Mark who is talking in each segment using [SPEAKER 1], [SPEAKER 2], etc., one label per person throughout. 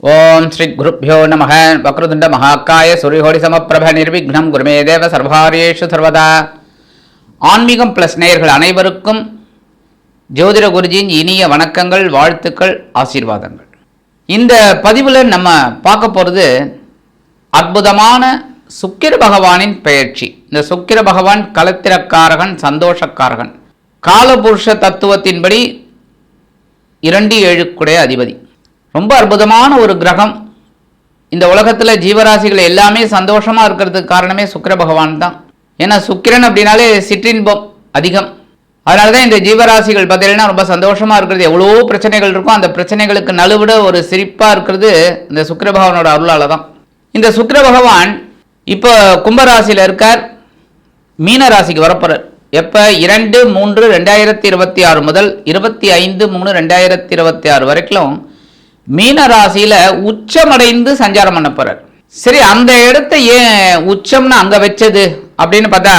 [SPEAKER 1] ஓம் ஸ்ரீ குருப்யோ நமः. வக்ரதுண்ட மகாக்காய சூரியகோடி சமப்பிரப நிர்விக்னம் குருமே தேவ சர்வாரியேஷு சர்வதா. ஆன்மீகம் பிளஸ் நேயர்கள் அனைவருக்கும் ஜோதிட குருஜியின் இனிய வணக்கங்கள், வாழ்த்துக்கள், ஆசீர்வாதங்கள். இந்த பதிவில் நம்ம பார்க்க போகிறது அற்புதமான சுக்கிர பகவானின் பெயர்ச்சி. இந்த சுக்கிர பகவான் கலத்திரக்காரகன், சந்தோஷக்காரகன், காலபுருஷ தத்துவத்தின்படி 2-7 அதிபதி. ரொம்ப அற்புதமான ஒரு கிரகம். இந்த உலகத்தில் ஜீவராசிகள் எல்லாமே சந்தோஷமாக இருக்கிறதுக்கு காரணமே சுக்கிர பகவான் தான். ஏன்னா சுக்கிரன் அப்படின்னாலே சிற்றின்பம் அதிகம். அதனால தான் இந்த ஜீவராசிகள் பார்த்தீங்கன்னா ரொம்ப சந்தோஷமாக இருக்கிறது. எவ்வளோ பிரச்சனைகள் இருக்கும், அந்த பிரச்சனைகளுக்கு நழுவிட ஒரு சிரிப்பாக இருக்கிறது இந்த சுக்கிர பகவானோட அருளால் தான். இந்த சுக்கிர பகவான் இப்போ கும்பராசியில் இருக்கார், மீன ராசிக்கு வரப்போகிறார். எப்போ? 2-3-2026 முதல் 25-3-2026 வரைக்கும் மீன ராசியில உச்சமடைந்து சஞ்சாரம் பண்ண போறார். சரி, அந்த இடத்த ஏன் உச்சம்னு அங்க வச்சது அப்படின்னு பார்த்தா,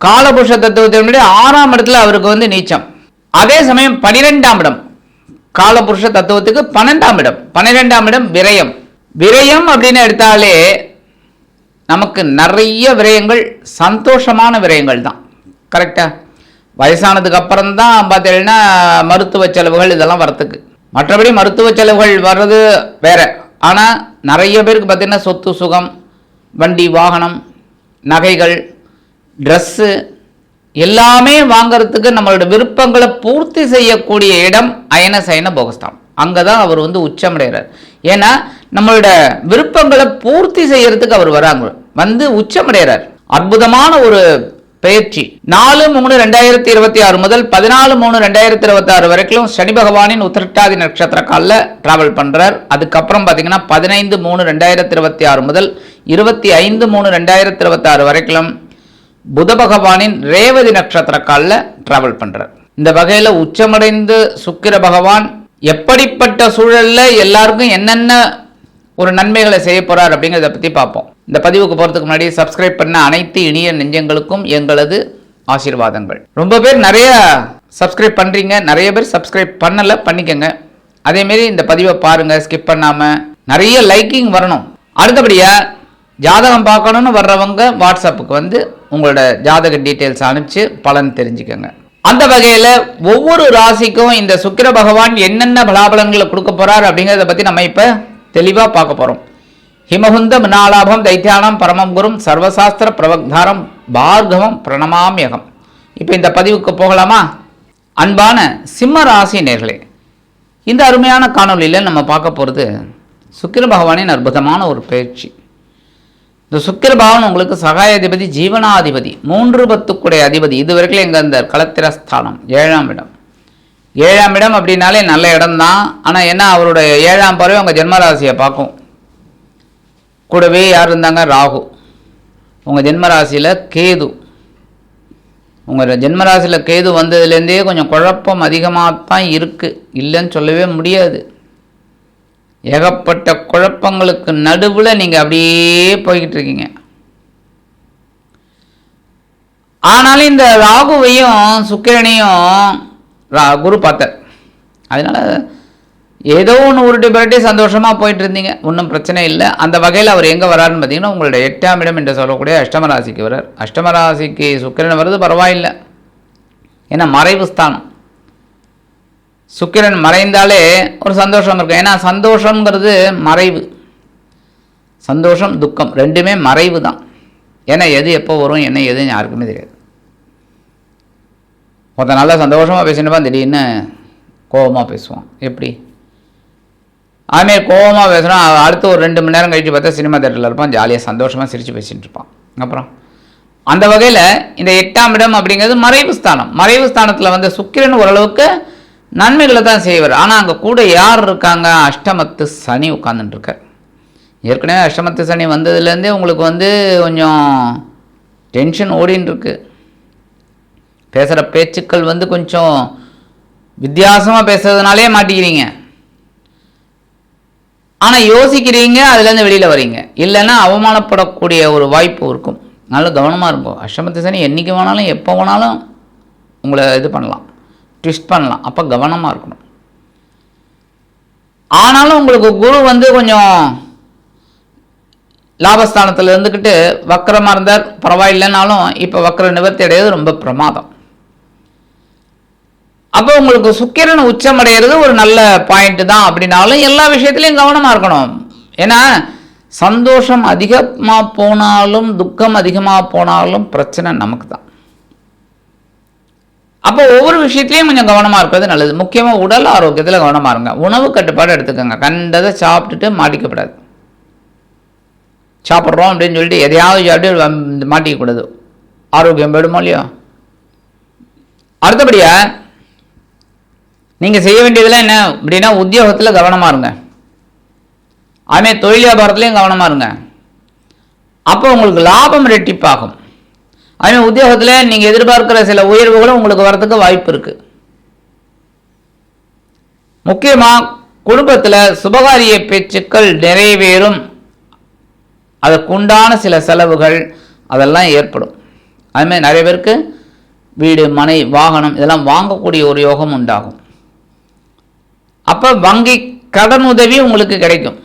[SPEAKER 1] காலபுருஷ தத்துவத்தினுடைய 6ஆம் இடத்துல அவருக்கு நீச்சம். அதே சமயம் 12ஆம் இடம், காலபுருஷ தத்துவத்துக்கு 12ஆம் இடம். 12ஆம் இடம் விரயம். விரயம் அப்படின்னு எடுத்தாலே நமக்கு நிறைய விரயங்கள் சந்தோஷமான விரயங்கள் தான். கரெக்டா? வயசானதுக்கு அப்புறம் தான் பார்த்தீங்கன்னா மருத்துவ செலவுகள் இதெல்லாம் வரத்துக்கு. மற்றபடி மருத்துவ செலவுகள் வர்றது வேற. ஆனால் நிறைய பேருக்கு பார்த்தீங்கன்னா சொத்து சுகம், வண்டி வாகனம், நகைகள், ட்ரெஸ்ஸு எல்லாமே வாங்கிறதுக்கு நம்மளோட விருப்பங்களை பூர்த்தி செய்யக்கூடிய இடம் அயன சயன போகஸ்தானம். அங்கே தான் அவர் உச்சமடைகிறார். ஏன்னா நம்மளோட விருப்பங்களை பூர்த்தி செய்யறதுக்கு அவர் வராங்க, உச்சமடைகிறார். அற்புதமான ஒரு பெயர்ச்சி. 4-3-2026 முதல் 14-3-2026 வரைக்கும் சனி பகவானின் உத்திரட்டாதி நட்சத்திர காலில் டிராவல் பண்றார். அதுக்கப்புறம் பார்த்தீங்கன்னா 15-3-2026 முதல் 25-3-2026 வரைக்கும் புத பகவானின் ரேவதி நட்சத்திர காலில் டிராவல் பண்றார். இந்த வகையில் உச்சமடைந்து சுக்கிர பகவான் எப்படிப்பட்ட சூழல்ல எல்லாருக்கும் என்னென்ன ஒரு நன்மைகளை செய்ய போறார் அப்படிங்கிறத பற்றி பார்ப்போம். இந்த பதிவுக்கு போகிறதுக்கு முன்னாடி சப்ஸ்கிரைப் பண்ண அனைத்து இனிய நெஞ்சங்களுக்கும் எங்களது ஆசீர்வாதங்கள். ரொம்ப பேர் நிறைய சப்ஸ்கிரைப் பண்ணுறீங்க, நிறைய பேர் சப்ஸ்கிரைப் பண்ணலை, பண்ணிக்கங்க. அதேமாரி இந்த பதிவை பாருங்கள், ஸ்கிப் பண்ணாமல். நிறைய லைக்கிங் வரணும். அடுத்தபடியாக ஜாதகம் பார்க்கணுன்னு வர்றவங்க வாட்ஸ்அப்புக்கு உங்களோட ஜாதக டீட்டெயில்ஸ் அனுப்பிச்சு பலன் தெரிஞ்சுக்கோங்க. அந்த வகையில் ஒவ்வொரு ராசிக்கும் இந்த சுக்கிர பகவான் என்னென்ன பலாபலன்களை கொடுக்க போகிறார் அப்படிங்கிறத பற்றி நம்ம இப்போ தெளிவாக பார்க்க போகிறோம். ஹிமகுந்த மினாலாபம் தைத்தியானம் பரமம் குரும் சர்வசாஸ்திர பிரவக்தாரம் பார்கவம் பிரணமாமியகம். இப்போ இந்த பதிவுக்கு போகலாமா? அன்பான சிம்ம ராசி நேர்களே, இந்த அருமையான காணொலியில் நம்ம பார்க்க போகிறது சுக்கிர பகவானின் அற்புதமான ஒரு பயிற்சி. இந்த சுக்கிர பகவான் உங்களுக்கு சகாயாதிபதி, ஜீவனாதிபதி, 3-10 அதிபதி. இது வரைக்கும் எங்கள் இந்த களத்திரஸ்தானம் 7ஆம் இடம். 7ஆம் இடம் அப்படின்னாலே நல்ல இடம் தான். ஆனால் என்ன, அவருடைய 7ஆம் பார்வை உங்கள் ஜென்மராசியை பார்க்கும். கூடவே யார் இருந்தாங்க? ராகு. உங்கள் ஜென்மராசியில் கேது. உங்கள் ஜென்மராசியில் கேது வந்ததுலேருந்தே கொஞ்சம் குழப்பம் அதிகமாக தான் இருக்குது, இல்லைன்னு சொல்லவே முடியாது. ஏகப்பட்ட குழப்பங்களுக்கு நடுவில் நீங்கள் அப்படியே போய்கிட்டு இருக்கீங்க. ஆனாலும் இந்த ராகுவையும் சுக்கிரனையும் குரு பார்த்தார். அதனால் ஏதோ ஒன்று உருட்டி புரட்டி சந்தோஷமாக போயிட்டு இருந்தீங்க, ஒன்றும் பிரச்சனை இல்லை. அந்த வகையில் அவர் எங்கே வராருன்னு பார்த்தீங்கன்னா உங்களோட 8ஆம் இடம் என்று சொல்லக்கூடிய அஷ்டமராசிக்கு வரார். அஷ்டமராசிக்கு சுக்கிரன் வருது பரவாயில்லை, ஏன்னா மறைவு ஸ்தானம். சுக்கிரன் மறைந்தாலே ஒரு சந்தோஷம் இருக்கும். ஏன்னா சந்தோஷங்கிறது மறைவு. சந்தோஷம் துக்கம் ரெண்டுமே மறைவு தான். ஏன்னா எது எப்போ வரும், என்ன எதுன்னு யாருக்குமே தெரியாது. ஒருத்தன் நல்லா சந்தோஷமாக பேசினப்பா திடீர்னு கோபமாக பேசுவான். எப்படி? அதுமாரி கோபமாக பேசுகிறான், அடுத்து ஒரு 2 மணி நேரம் கழித்து பார்த்தா சினிமா தேட்டரில் இருப்பான், ஜாலியாக சந்தோஷமாக சிரித்து பேசிகிட்டு இருப்பான். அப்புறம் அந்த வகையில் இந்த 8ஆம் இடம் அப்படிங்கிறது மறைவு ஸ்தானம். மறைவு ஸ்தானத்தில் சுக்கிரன் ஓரளவுக்கு நன்மைகளை தான் செய்வார். ஆனால் அங்கே கூட யார் இருக்காங்க? அஷ்டமத்து சனி உட்காந்துட்டுருக்கார். ஏற்கனவே அஷ்டமத்து சனி வந்ததுலேருந்தே உங்களுக்கு கொஞ்சம் டென்ஷன் ஓடின்னு இருக்கு. பேசுகிற பேச்சுக்கள் கொஞ்சம் வித்தியாசமாக பேசுறதுனாலே மாட்டிக்கிறீங்க. ஆனால் யோசிக்கிறீங்க, அதுலேருந்து வெளியில் வரீங்க. இல்லைன்னா அவமானப்படக்கூடிய ஒரு வாய்ப்பு இருக்கும். நல்ல கவனமாக இருக்கும். அஷ்டமத்து சனி என்றைக்கு வேணாலும் எப்போ வேணாலும் உங்களை இது பண்ணலாம், ட்விஸ்ட் பண்ணலாம். அப்போ கவனமாக இருக்கணும். ஆனாலும் உங்களுக்கு குரு வந்து கொஞ்சம் லாபஸ்தானத்தில் இருந்துக்கிட்டு வக்கரமாக இருந்தார் பரவாயில்லைனாலும் இப்போ வக்கர நிவர்த்தி அடைகிறது ரொம்ப பிரமாதம். அப்போ உங்களுக்கு சுக்கிரன் உச்சமடைகிறது ஒரு நல்ல பாயிண்ட் தான். அப்படின்னாலும் எல்லா விஷயத்துலையும் கவனமாக இருக்கணும். ஏன்னா சந்தோஷம் அதிகமாக போனாலும் துக்கம் அதிகமாக போனாலும் பிரச்சனை நமக்கு தான். அப்போ ஒவ்வொரு விஷயத்துலையும் கொஞ்சம் கவனமாக இருக்கிறது நல்லது. முக்கியமாக உடல் ஆரோக்கியத்தில் கவனமாக இருங்க. உணவு கட்டுப்பாடு எடுத்துக்கோங்க. கண்டதை சாப்பிட்டுட்டு மாட்டிக்கப்படாது. சாப்பிட்றோம் அப்படின்னு சொல்லிட்டு எதையாவது சாப்பிட்டு மாட்டிக்கக்கூடாது. ஆரோக்கியம் போயிடுமோ இல்லையோ. அடுத்தபடியாக நீங்கள் செய்ய வேண்டியதெல்லாம் என்ன அப்படின்னா உத்தியோகத்தில் கவனமாக இருங்க. அதுமாதிரி தொழில் வியாபாரத்துலேயும் கவனமாக இருங்க. அப்போ உங்களுக்கு லாபம் ரெட்டிப்பாகும். அதுமாதிரி உத்தியோகத்தில் நீங்கள் எதிர்பார்க்கிற சில உயர்வுகளும் உங்களுக்கு வரதுக்கு வாய்ப்பு இருக்குது. முக்கியமாக குடும்பத்தில் சுபகாரிய பேச்சுக்கள் நிறைவேறும். அதற்குண்டான சில செலவுகள் அதெல்லாம் ஏற்படும். அதுமாதிரி நிறைய பேருக்கு வீடு மனை வாகனம் இதெல்லாம் வாங்கக்கூடிய ஒரு யோகம் உண்டாகும். அப்போ வங்கி கடன் உதவி உங்களுக்கு கிடைக்கும்.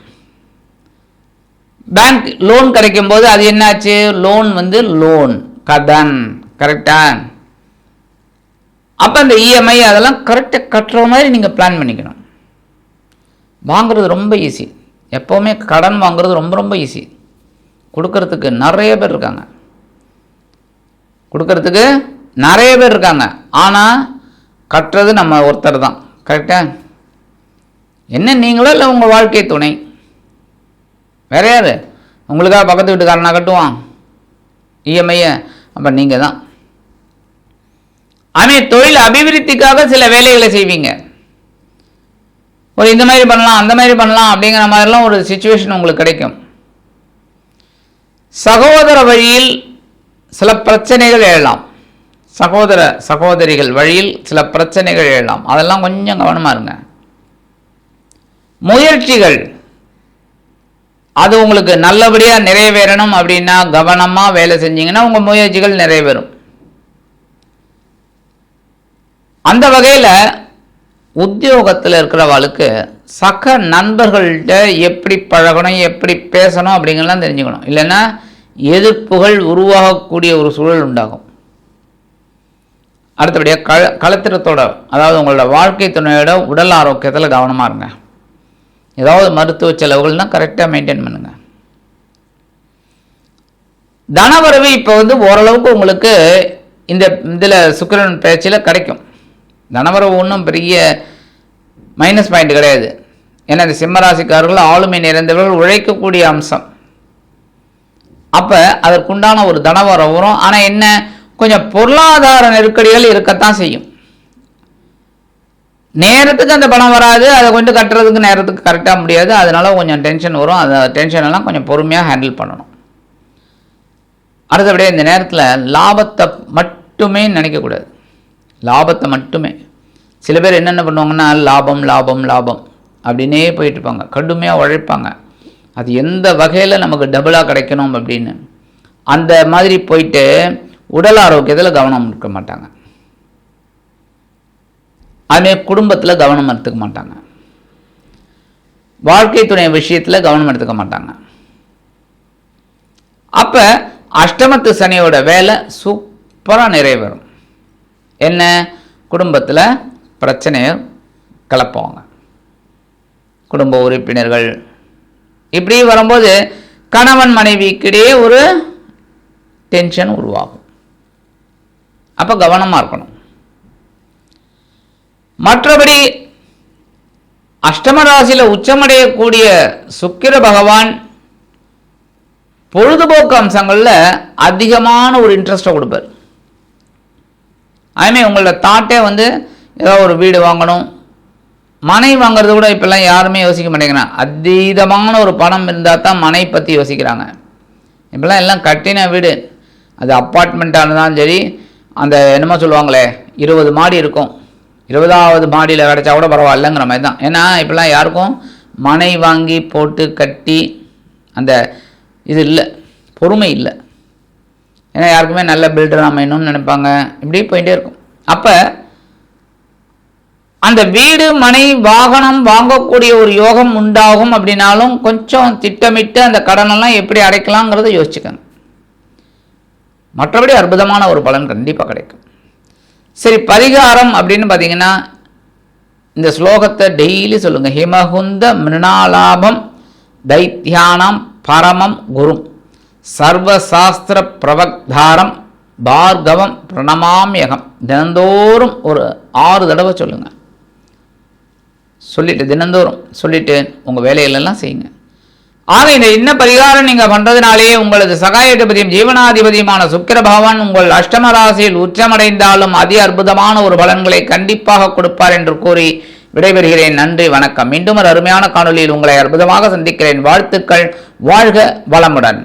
[SPEAKER 1] பேங்க் லோன் கிடைக்கும் போது அது என்னாச்சு, லோன் வந்து லோன் கடன் கரெக்டா. அப்போ அந்த இஎம்ஐ அதெல்லாம் கரெக்டாக கட்டுற மாதிரி நீங்கள் பிளான் பண்ணிக்கணும். வாங்குறது ரொம்ப ஈஸி. எப்போவுமே கடன் வாங்குறது ரொம்ப ரொம்ப ஈஸி. கொடுக்கறதுக்கு நிறைய பேர் இருக்காங்க. கொடுக்கறதுக்கு நிறைய பேர் இருக்காங்க. ஆனால் கட்டுறது நம்ம ஒருத்தர் தான். கரெக்டாக. என்ன நீங்களோ இல்லை உங்கள் வாழ்க்கை துணை வேற யார்? உங்களுக்காக பக்கத்து வீட்டுக்காரனா கட்டுவான் இஎம்ஐயை? அப்போ நீங்கள் தான். ஆனால் தொழில் அபிவிருத்திக்காக சில வேலைகளை செய்வீங்க. ஒரு இந்த மாதிரி பண்ணலாம் அந்த மாதிரி பண்ணலாம் அப்படிங்கிற மாதிரிலாம் ஒரு சிச்சுவேஷன் உங்களுக்கு கிடைக்கும். சகோதர வழியில் சில பிரச்சனைகள் எழலாம். சகோதர சகோதரிகள் வழியில் சில பிரச்சனைகள் எழலாம். அதெல்லாம் கொஞ்சம் கவனமாக இருங்க. முயற்சிகள் அது உங்களுக்கு நல்லபடியாக நிறைவேறணும் அப்படின்னா கவனமாக வேலை செஞ்சீங்கன்னா உங்கள் முயற்சிகள் நிறைவேறும். அந்த வகையில் உத்தியோகத்தில் இருக்கிறவளுக்கு சக நண்பர்கள்ட்ட எப்படி பழகணும் எப்படி பேசணும் அப்படிங்கலாம் தெரிஞ்சுக்கணும். இல்லைன்னா எதிர்ப்புகள் உருவாகக்கூடிய ஒரு சூழல் உண்டாகும். அடுத்தபடியாக களத்திரத்தோட அதாவது உங்களோட வாழ்க்கை துணையோட உடல் ஆரோக்கியத்தில் கவனமாக இருங்க. ஏதாவது மருத்துவ செலவுகள்னால் கரெக்டாக மெயின்டைன் பண்ணுங்கள். தனவரவு இப்போ வந்து ஓரளவுக்கு உங்களுக்கு இதில் சுக்கிரன் பேச்சில் கிடைக்கும். தனவரவு ஒன்றும் பெரிய மைனஸ் பாயிண்ட் கிடையாது. ஏன்னா இந்த சிம்மராசிக்காரர்கள் ஆளுமை நிறைந்தவர்கள், உழைக்கக்கூடிய அம்சம். அப்போ அதற்குண்டான ஒரு தனவரவு வரும். ஆனால் என்ன, கொஞ்சம் பொருளாதார நெருக்கடிகள் இருக்கத்தான் செய்யும். நேரத்துக்கு அந்த பணம் வராது. அதை கொஞ்சம் கட்டுறதுக்கு நேரத்துக்கு கரெக்டாக முடியாது. அதனால கொஞ்சம் டென்ஷன் வரும். அந்த டென்ஷனெல்லாம் கொஞ்சம் பொறுமையாக ஹேண்டில் பண்ணணும். அடுத்தபடியாக இந்த நேரத்தில் லாபத்தை மட்டுமே நினைக்கக்கூடாது. லாபத்தை மட்டுமே. சில பேர் என்னென்ன பண்ணுவாங்கன்னா லாபம் லாபம் லாபம் அப்படின்னே போயிட்டு இருப்பாங்க. கடுமையாக உழைப்பாங்க. அது எந்த வகையில் நமக்கு டபுளாக கிடைக்கணும் அப்படின்னு அந்த மாதிரி போயிட்டு உடல் ஆரோக்கியத்தில் கவனம் எடுக்க மாட்டாங்க. அதே குடும்பத்தில் கவனம் எடுத்துக்க மாட்டாங்க. வாழ்க்கை துணை விஷயத்தில் கவனம் எடுத்துக்க மாட்டாங்க. அப்போ அஷ்டமத்து சனியோட வேலை சூப்பராக நிறைவேறும். என்ன, குடும்பத்தில் பிரச்சனையை கலப்புவாங்க. குடும்ப உறுப்பினர்கள் இப்படி வரும்போது கணவன் மனைவிக்கிடையே ஒரு டென்ஷன் உருவாகும். அப்போ கவனமாக இருக்கணும். மற்றபடி அஷ்டம ராசியில் உச்சமடையக்கூடிய சுக்கிர பகவான் பொழுதுபோக்கு அம்சங்களில் அதிகமான ஒரு இன்ட்ரெஸ்ட்டை கொடுப்பார். அதுமாதிரி உங்களோட தாட்டே வந்து ஏதோ ஒரு வீடு வாங்கணும், மனை வாங்கிறது கூட இப்போல்லாம் யாருமே யோசிக்க மாட்டேங்கிறாங்க. அதீதமான ஒரு பணம் இருந்தால் தான் மனை பற்றி யோசிக்கிறாங்க. இப்போல்லாம் எல்லாம் கட்டின வீடு, அது அப்பார்ட்மெண்ட்டாக இருந்தாலும் சரி, அந்த என்னமோ சொல்லுவாங்களே 20 மாடி இருக்கும், 20வது மாடியில் கிடச்சா கூட பரவாயில்லைங்கிற மாதிரி தான். ஏன்னா இப்போல்லாம் யாருக்கும் மனை வாங்கி போட்டு கட்டி அந்த இது இல்லை, பொறுமை இல்லை. ஏன்னா யாருக்குமே நல்ல பில்டர் அமையணும்னு நினைப்பாங்க. இப்படி போயிட்டே இருக்கும். அப்போ அந்த வீடு மனை வாகனம் வாங்கக்கூடிய ஒரு யோகம் உண்டாகும். அப்படின்னாலும் கொஞ்சம் திட்டமிட்டு அந்த கடனெல்லாம் எப்படி அடைக்கலாங்கிறத யோசிச்சுக்கோங்க. மற்றபடி அற்புதமான ஒரு பலன் கண்டிப்பாக கிடைக்கும். சரி, பரிகாரம் அப்படின்னு பார்த்தீங்கன்னா இந்த ஸ்லோகத்தை டெய்லி சொல்லுங்கள். ஹிமகுந்த மிருணாலாபம் தைத்தியானம் பரமம் குரும் சர்வசாஸ்திர பிரவக்தாரம் பார்கவம் பிரணமாமியகம். தினந்தோறும் ஒரு 6 தடவை சொல்லுங்கள். சொல்லிட்டு தினந்தோறும் சொல்லிட்டு உங்கள் வேலைகளெல்லாம் செய்யுங்க. ஆக இந்த என்ன பரிகாரம் நீங்கள் பண்ணுறதுனாலேயே உங்களது சகாயாதிபதியும் ஜீவனாதிபதியுமான சுக்கிர பகவான் உங்கள் அஷ்டம ராசியில் உச்சமடைந்தாலும் அதி அற்புதமான ஒரு பலன்களை கண்டிப்பாக கொடுப்பார் என்று கூறி விடைபெறுகிறேன். நன்றி, வணக்கம். மீண்டும் ஒரு அருமையான காணொலியில் உங்களை அற்புதமாக சந்திக்கிறேன். வாழ்த்துக்கள். வாழ்க வளமுடன்.